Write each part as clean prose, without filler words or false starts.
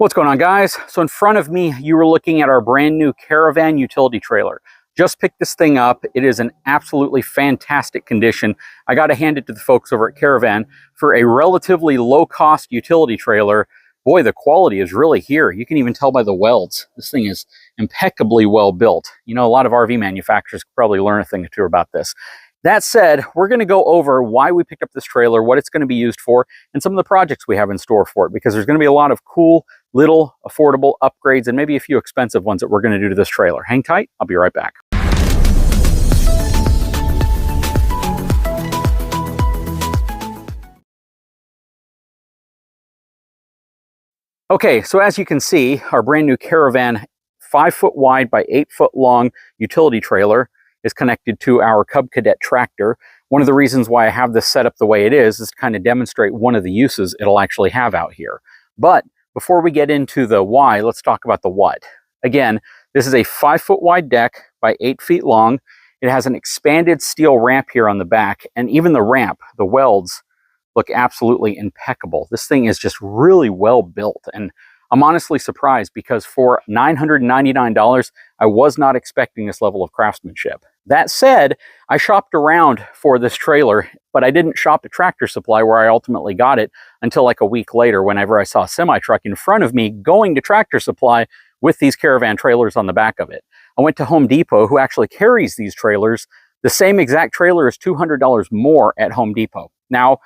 What's going on, guys? So in front of me, you were looking at our brand new Karavan utility trailer. Just picked this thing up. It is in absolutely fantastic condition. I got to hand it to the folks over at Karavan for a relatively low-cost utility trailer. Boy, the quality is really here. You can even tell by the welds. This thing is impeccably well built. You know, a lot of RV manufacturers could probably learn a thing or two about this. That said, we're going to go over why we picked up this trailer, what it's going to be used for, and some of the projects we have in store for it, because there's going to be a lot of cool, little, affordable upgrades and maybe a few expensive ones that we're going to do to this trailer. Hang tight. I'll be right back. Okay, so as you can see, our brand new Karavan 5 foot wide by 8 foot long utility trailer is connected to our Cub Cadet tractor. One of the reasons why I have this set up the way it is to kind of demonstrate one of the uses it'll actually have out here. But before we get into the why, let's talk about the what. Again, this is a 5 foot wide deck by 8 feet long. It has an expanded steel ramp here on the back, and even the ramp, the welds, look absolutely impeccable. This thing is just really well built, and I'm honestly surprised because for $999, I was not expecting this level of craftsmanship. That said, I shopped around for this trailer, but I didn't shop at Tractor Supply where I ultimately got it until like a week later whenever I saw a semi-truck in front of me going to Tractor Supply with these Karavan trailers on the back of it. I went to Home Depot, who actually carries these trailers. The same exact trailer is $200 more at Home Depot. Now,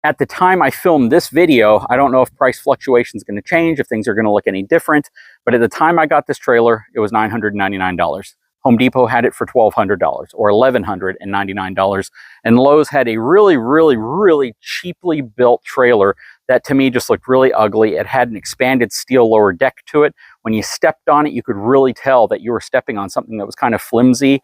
at the time I filmed this video, I don't know if price fluctuation is going to change, if things are going to look any different, but at the time I got this trailer, it was $999. Home Depot had it for $1,200 or $1,199, and Lowe's had a really cheaply built trailer that to me just looked really ugly. It had an expanded steel lower deck to it. When you stepped on it, you could really tell that you were stepping on something that was kind of flimsy.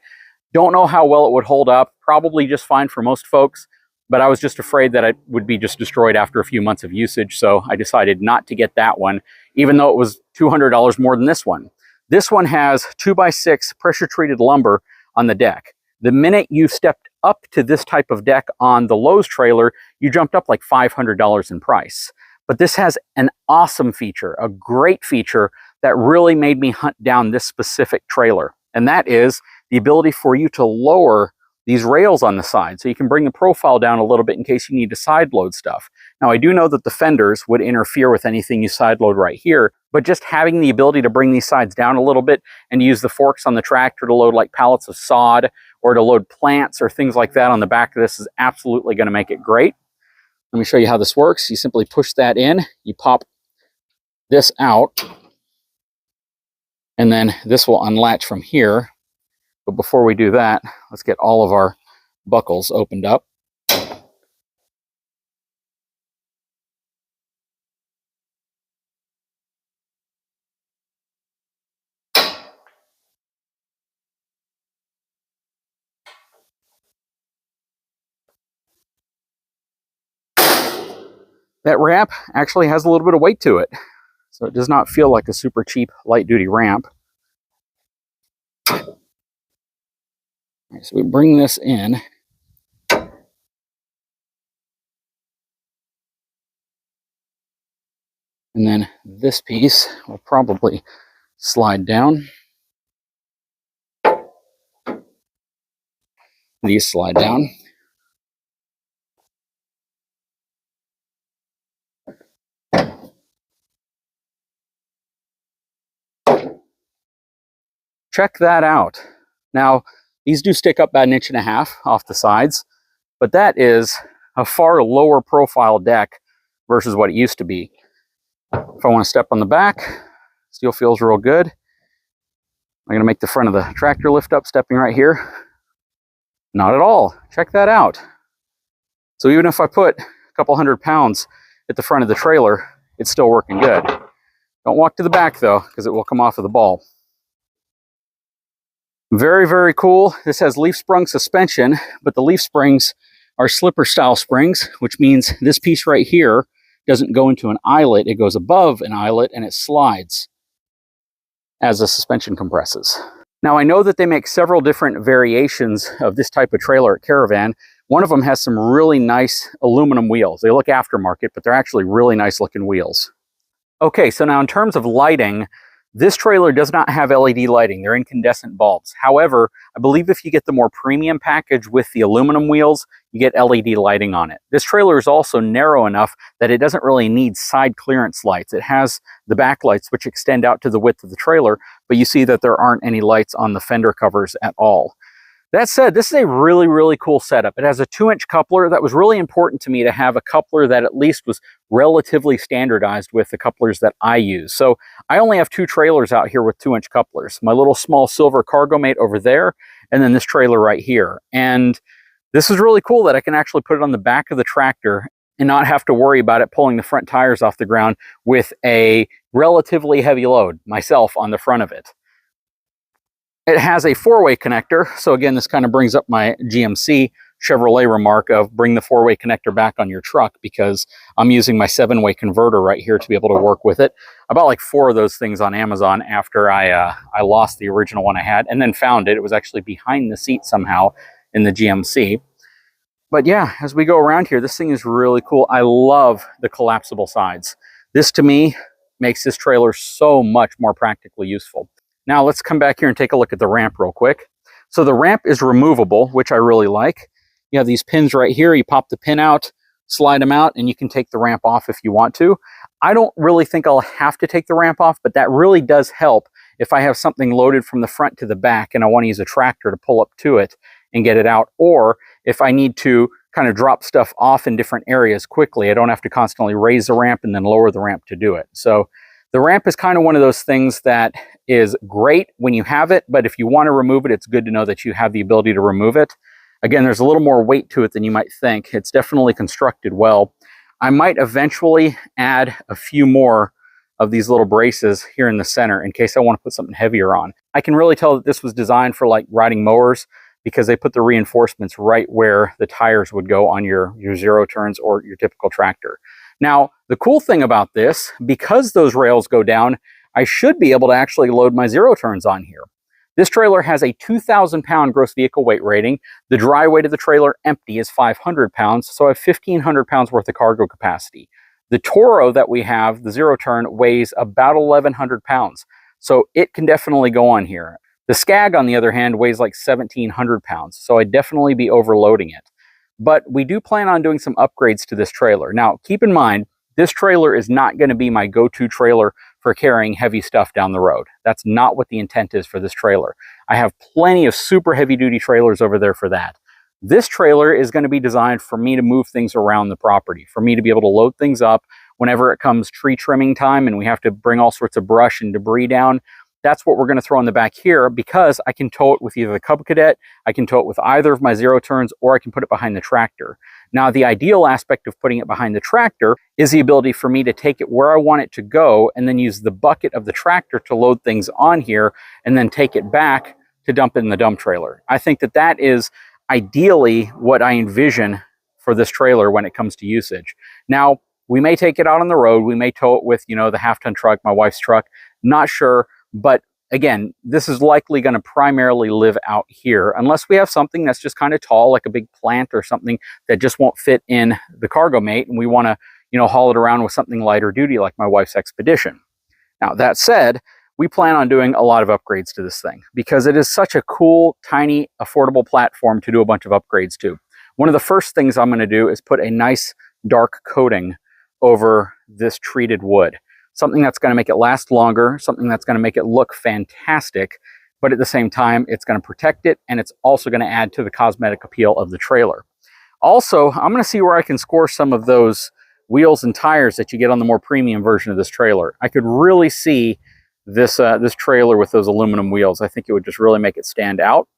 Don't know how well it would hold up, probably just fine for most folks, but I was just afraid that it would be just destroyed after a few months of usage, so I decided not to get that one, even though it was $200 more than this one. This one has 2x6 pressure-treated lumber on the deck. The minute you stepped up to this type of deck on the Lowe's trailer, you jumped up like $500 in price. But this has an awesome feature, a great feature that really made me hunt down this specific trailer, and that is the ability for you to lower these rails on the side, so you can bring the profile down a little bit in case you need to side load stuff. Now, I do know that the fenders would interfere with anything you side load right here, but just having the ability to bring these sides down a little bit and use the forks on the tractor to load like pallets of sod or to load plants or things like that on the back of this is absolutely going to make it great. Let me show you how this works. You simply push that in, you pop this out, and then this will unlatch from here. But before we do that, let's get all of our buckles opened up. That ramp actually has a little bit of weight to it, so it does not feel like a super cheap light-duty ramp. Right, so we bring this in. And then this piece will probably slide down. These slide down. Check that out. Now, these do stick up about 1.5 inches off the sides, but that is a far lower profile deck versus what it used to be. If I want to step on the back, steel feels real good. I'm going to make the front of the tractor lift up, stepping right here. Not at all. Check that out. So even if I put a couple 100 pounds at the front of the trailer, it's still working good. Don't walk to the back though, because it will come off of the ball. Very cool. This has leaf sprung suspension, but the leaf springs are slipper style springs, which means this piece right here doesn't go into an eyelet. It goes above an eyelet and it slides as the suspension compresses. Now, I know that they make several different variations of this type of trailer at Karavan. One of them has some really nice aluminum wheels. They look aftermarket, but they're actually really nice looking wheels. Okay, so now in terms of lighting, this trailer does not have LED lighting. They're incandescent bulbs. However, I believe if you get the more premium package with the aluminum wheels, you get LED lighting on it. This trailer is also narrow enough that it doesn't really need side clearance lights. It has the back lights which extend out to the width of the trailer, but you see that there aren't any lights on the fender covers at all. That said, this is a really, really cool setup. It has a 2-inch coupler. That was really important to me, to have a coupler that at least was relatively standardized with the couplers that I use. So I only have 2 trailers out here with 2-inch couplers. My little small silver cargo mate over there, and then this trailer right here. And this is really cool that I can actually put it on the back of the tractor and not have to worry about it pulling the front tires off the ground with a relatively heavy load myself on the front of it. It has a 4-way connector. So again, this kind of brings up my GMC Chevrolet remark of bring the 4-way connector back on your truck, because I'm using my 7-way converter right here to be able to work with it. I bought like 4 of those things on Amazon after I lost the original one I had, and then found it. It was actually behind the seat somehow in the GMC. But yeah, as we go around here, this thing is really cool. I love the collapsible sides. This to me makes this trailer so much more practically useful. Now let's come back here and take a look at the ramp real quick. So the ramp is removable, which I really like. You have these pins right here. You pop the pin out, slide them out, and you can take the ramp off if you want to. I don't really think I'll have to take the ramp off, but that really does help if I have something loaded from the front to the back and I want to use a tractor to pull up to it and get it out, or if I need to kind of drop stuff off in different areas quickly. I don't have to constantly raise the ramp and then lower the ramp to do it. So the ramp is kind of one of those things that is great when you have it, but if you want to remove it, it's good to know that you have the ability to remove it. Again, there's a little more weight to it than you might think. It's definitely constructed well. I might eventually add a few more of these little braces here in the center in case I want to put something heavier on. I can really tell that this was designed for like riding mowers, because they put the reinforcements right where the tires would go on your zero turns or your typical tractor. Now, the cool thing about this, because those rails go down, I should be able to actually load my zero turns on here. This trailer has a 2,000 pound gross vehicle weight rating. The dry weight of the trailer empty is 500 pounds, so I have 1,500 pounds worth of cargo capacity. The Toro that we have, the zero turn, weighs about 1,100 pounds, so it can definitely go on here. The Skag, on the other hand, weighs like 1,700 pounds, so I'd definitely be overloading it. But we do plan on doing some upgrades to this trailer. Now, keep in mind, this trailer is not going to be my go-to trailer for carrying heavy stuff down the road. That's not what the intent is for this trailer. I have plenty of super heavy-duty trailers over there for that. This trailer is going to be designed for me to move things around the property, for me to be able to load things up whenever it comes tree trimming time and we have to bring all sorts of brush and debris down. That's what we're going to throw in the back here, because I can tow it with either the Cub Cadet, I can tow it with either of my zero turns, or I can put it behind the tractor. Now, the ideal aspect of putting it behind the tractor is the ability for me to take it where I want it to go and then use the bucket of the tractor to load things on here and then take it back to dump it in the dump trailer. I think that that is ideally what I envision for this trailer when it comes to usage. Now, we may take it out on the road. We may tow it with, the half-ton truck, my wife's truck. Not sure. But again, this is likely going to primarily live out here unless we have something that's just kind of tall, like a big plant or something that just won't fit in the cargo mate, and we want to, haul it around with something lighter duty like my wife's Expedition. Now, that said, we plan on doing a lot of upgrades to this thing because it is such a cool, tiny, affordable platform to do a bunch of upgrades to. One of the first things I'm going to do is put a nice dark coating over this treated wood. Something that's going to make it last longer, something that's going to make it look fantastic, but at the same time, it's going to protect it, and it's also going to add to the cosmetic appeal of the trailer. Also, I'm going to see where I can score some of those wheels and tires that you get on the more premium version of this trailer. I could really see this trailer with those aluminum wheels. I think it would just really make it stand out.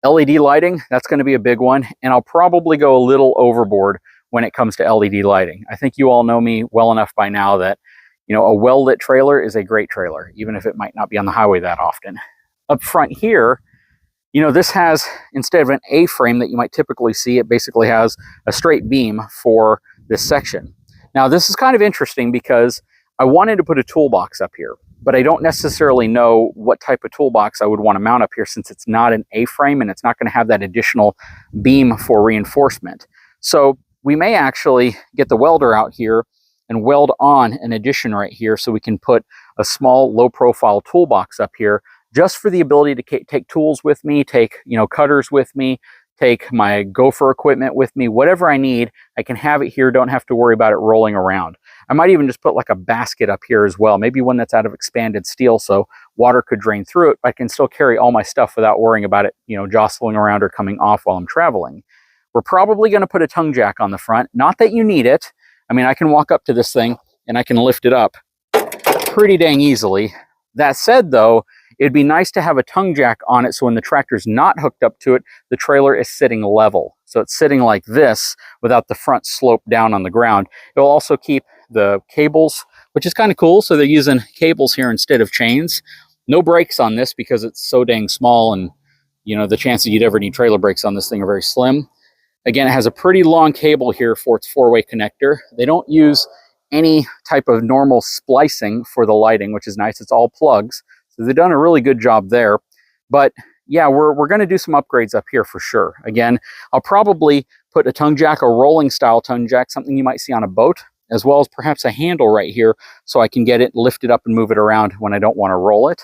LED lighting, that's going to be a big one, and I'll probably go a little overboard when it comes to LED lighting. I think you all know me well enough by now that a well-lit trailer is a great trailer, even if it might not be on the highway that often. Up front here, this has, instead of an A-frame that you might typically see, it basically has a straight beam for this section. Now, this is kind of interesting because I wanted to put a toolbox up here, but I don't necessarily know what type of toolbox I would want to mount up here since it's not an A-frame and it's not going to have that additional beam for reinforcement. So we may actually get the welder out here and weld on an addition right here so we can put a small low profile toolbox up here just for the ability to take tools with me, take, you know, cutters with me, take my gopher equipment with me, whatever I need, I can have it here, don't have to worry about it rolling around. I might even just put like a basket up here as well, maybe one that's out of expanded steel so water could drain through it, but I can still carry all my stuff without worrying about it, you know, jostling around or coming off while I'm traveling. We're probably going to put a tongue jack on the front. Not that you need it. I mean, I can walk up to this thing and I can lift it up pretty dang easily. That said though, it'd be nice to have a tongue jack on it so when the tractor's not hooked up to it, the trailer is sitting level. So it's sitting like this without the front slope down on the ground. It'll also keep the cables, which is kind of cool. So they're using cables here instead of chains. No brakes on this because it's so dang small, and you know the chances you'd ever need trailer brakes on this thing are very slim. Again, it has a pretty long cable here for its 4-way connector. They don't use any type of normal splicing for the lighting, which is nice. It's all plugs. So they've done a really good job there. But yeah, we're going to do some upgrades up here for sure. Again, I'll probably put a tongue jack, a rolling style tongue jack, something you might see on a boat, as well as perhaps a handle right here so I can get it lifted up and move it around when I don't want to roll it.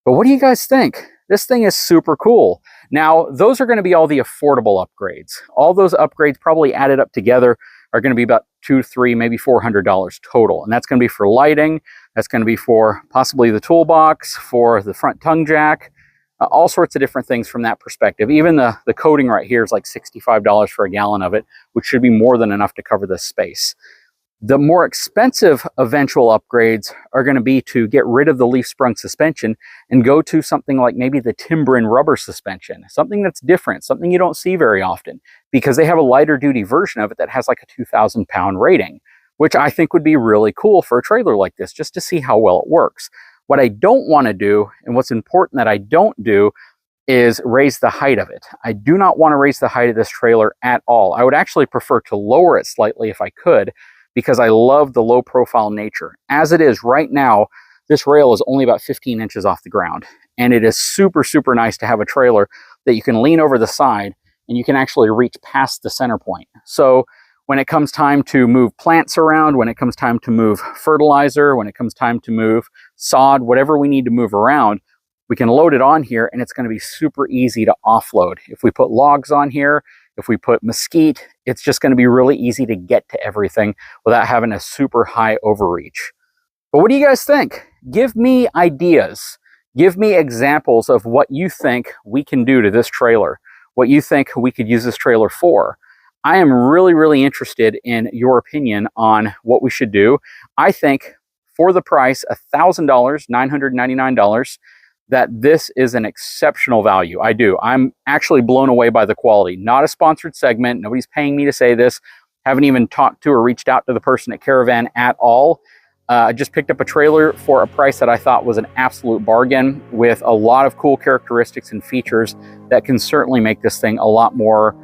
But what do you guys think? This thing is super cool. Now, those are going to be all the affordable upgrades. All those upgrades probably added up together are going to be about $200, $300, maybe $400 total. And that's going to be for lighting. That's going to be for possibly the toolbox, for the front tongue jack, all sorts of different things from that perspective. Even the coating right here is like $65 for a gallon of it, which should be more than enough to cover this space. The more expensive eventual upgrades are going to be to get rid of the leaf sprung suspension and go to something like maybe the Timbren rubber suspension, something that's different, something you don't see very often, because they have a lighter duty version of it that has like a 2,000 pound rating, which I think would be really cool for a trailer like this, just to see how well it works. What I don't want to do, and what's important that I don't do, is raise the height of it. I do not want to raise the height of this trailer at all. I would actually prefer to lower it slightly if I could, because I love the low profile nature. As it is right now, this rail is only about 15 inches off the ground. And it is super, super nice to have a trailer that you can lean over the side and you can actually reach past the center point. So when it comes time to move plants around, when it comes time to move fertilizer, when it comes time to move sod, whatever we need to move around, we can load it on here and it's going to be super easy to offload. If we put logs on here, if we put mesquite, it's just going to be really easy to get to everything without having a super high overreach. But what do you guys think? Give me ideas. Give me examples of what you think we can do to this trailer, what you think we could use this trailer for. I am really, really interested in your opinion on what we should do. I think for the price, $1,000, $999, that this is an exceptional value. I do. I'm actually blown away by the quality. Not a sponsored segment. Nobody's paying me to say this. Haven't even talked to or reached out to the person at Karavan at all. I just picked up a trailer for a price that I thought was an absolute bargain, with a lot of cool characteristics and features that can certainly make this thing a lot more,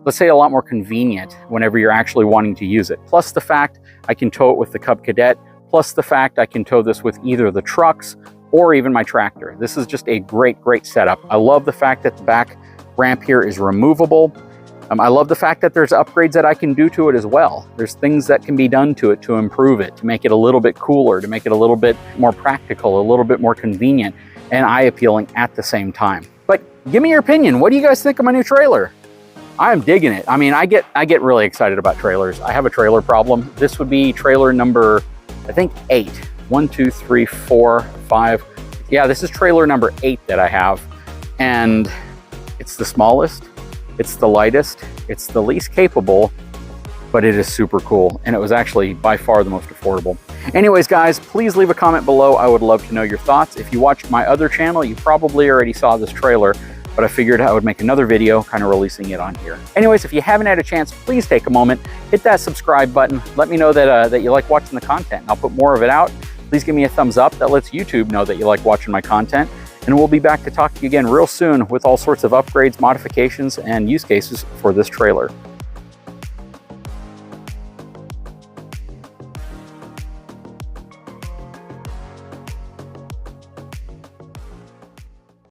let's say, a lot more convenient whenever you're actually wanting to use it. Plus the fact I can tow it with the Cub Cadet, plus the fact I can tow this with either the trucks or even my tractor. This is just a great, great setup. I love the fact that the back ramp here is removable. I love the fact that there's upgrades that I can do to it as well. There's things that can be done to it to improve it, to make it a little bit cooler, to make it a little bit more practical, a little bit more convenient and eye-appealing at the same time. But give me your opinion. What do you guys think of my new trailer? I'm digging it. I mean, I get really excited about trailers. I have a trailer problem. This would be trailer number, I think, 8. 1, 2, 3, 4, 5. Yeah, this is trailer number 8 that I have. And it's the smallest, it's the lightest, it's the least capable, but it is super cool. And it was actually by far the most affordable. Anyways, guys, please leave a comment below. I would love to know your thoughts. If you watched my other channel, you probably already saw this trailer, but I figured I would make another video kind of releasing it on here. Anyways, if you haven't had a chance, please take a moment, hit that subscribe button. Let me know that you like watching the content. I'll put more of it out. Please give me a thumbs up. That lets YouTube know that you like watching my content. And we'll be back to talk to you again real soon with all sorts of upgrades, modifications, and use cases for this trailer.